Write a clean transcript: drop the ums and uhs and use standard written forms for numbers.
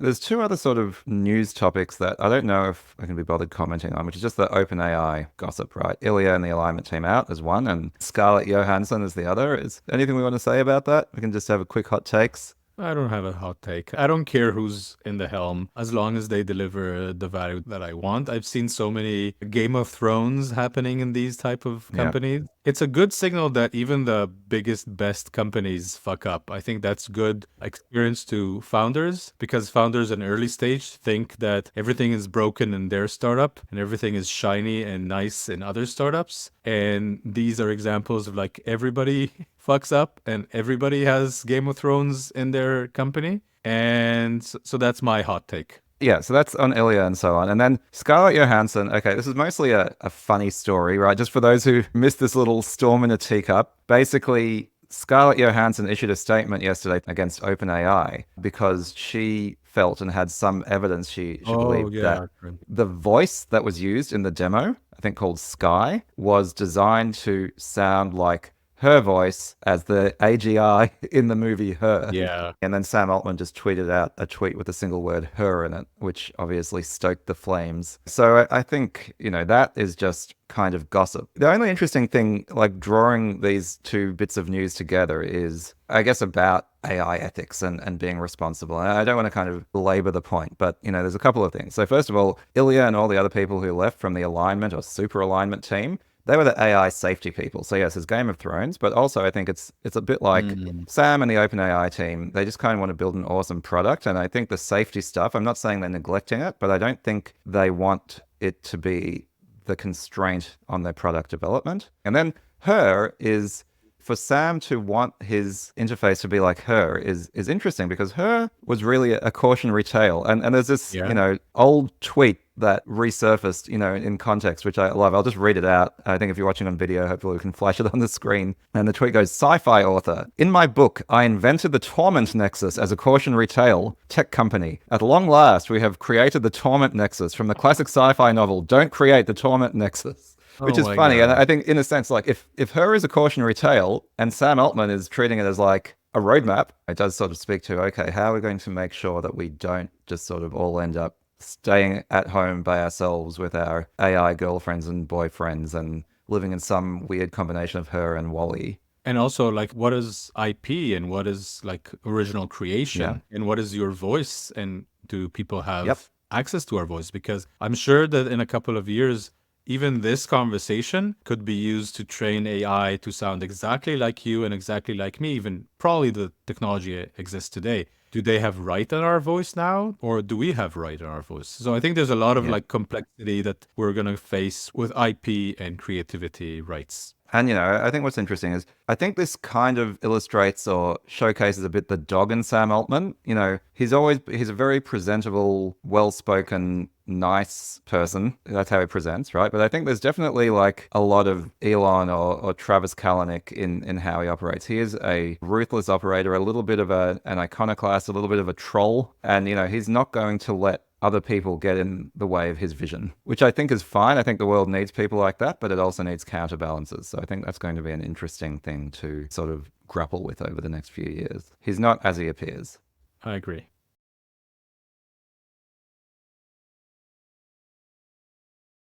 There's two other sort of news topics that I don't know if I can be bothered commenting on, which is just the OpenAI gossip, right? Ilya and the alignment team out as one, and Scarlett Johansson as the other. Is anything we want to say about that? We can just have a quick hot takes. I don't have a hot take. I don't care who's in the helm as long as they deliver the value that I want. I've seen so many Game of Thrones happening in these type of Yeah. companies. It's a good signal that even the biggest, best companies fuck up. I think that's good experience to founders because founders in early stage think that everything is broken in their startup and everything is shiny and nice in other startups. And these are examples of like everybody fucks up and everybody has Game of Thrones in their company. And so that's my hot take. Yeah, so that's on Ilya and so on. And then Scarlett Johansson, okay, this is mostly a funny story, right? Just for those who missed this little storm in a teacup. Basically, Scarlett Johansson issued a statement yesterday against OpenAI because she felt and had some evidence she Oh, believed that yeah. the voice that was used in the demo, I think called Sky, was designed to sound like her voice as the AGI in the movie Her. Yeah. And then Sam Altman just tweeted out a tweet with a single word her in it, which obviously stoked the flames. So I think, that is just kind of gossip. The only interesting thing, like drawing these two bits of news together, is, I guess, about AI ethics and being responsible. And I don't want to kind of belabor the point, but, there's a couple of things. So first of all, Ilya and all the other people who left from the alignment or super alignment team, they were the AI safety people. So yes, it's Game of Thrones, but also I think it's a bit like Sam and the OpenAI team. They just kind of want to build an awesome product. And I think the safety stuff, I'm not saying they're neglecting it, but I don't think they want it to be the constraint on their product development. And then Her is, for Sam to want his interface to be like Her is interesting because Her was really a cautionary tale. And there's this, Yeah. old tweet that resurfaced, in context, which I love. I'll just read it out. I think if you're watching on video, hopefully we can flash it on the screen. And the tweet goes, "Sci-fi author. In my book, I invented the Torment Nexus as a cautionary tale. Tech company. At long last, we have created the Torment Nexus from the classic sci-fi novel. Don't create the Torment Nexus." Which Oh is my funny. And God. I think, in a sense, like if Her is a cautionary tale and Sam Altman is treating it as like a roadmap, it does sort of speak to, okay, how are we going to make sure that we don't just sort of all end up staying at home by ourselves with our AI girlfriends and boyfriends and living in some weird combination of Her and Wally. And also, like, what is IP and what is like original Yeah. creation and what is your voice? And do people Yep. have access to our voice? Because I'm sure that in a couple of years, even this conversation could be used to train AI to sound exactly like you and exactly like me. Even probably the technology exists today. Do they have right on our voice now, or do we have right on our voice? So I think there's a lot of Yeah. like complexity that we're gonna face with IP and creativity rights. And, I think what's interesting is I think this kind of illustrates or showcases a bit the dog in Sam Altman. He's a very presentable, well-spoken, nice person. That's how he presents, right? But I think there's definitely like a lot of Elon or Travis Kalanick in how he operates. He is a ruthless operator, a little bit of an iconoclast, a little bit of a troll. And, he's not going to let other people get in the way of his vision, which I think is fine. I think the world needs people like that, but it also needs counterbalances. So I think that's going to be an interesting thing to sort of grapple with over the next few years. He's not as he appears. I agree.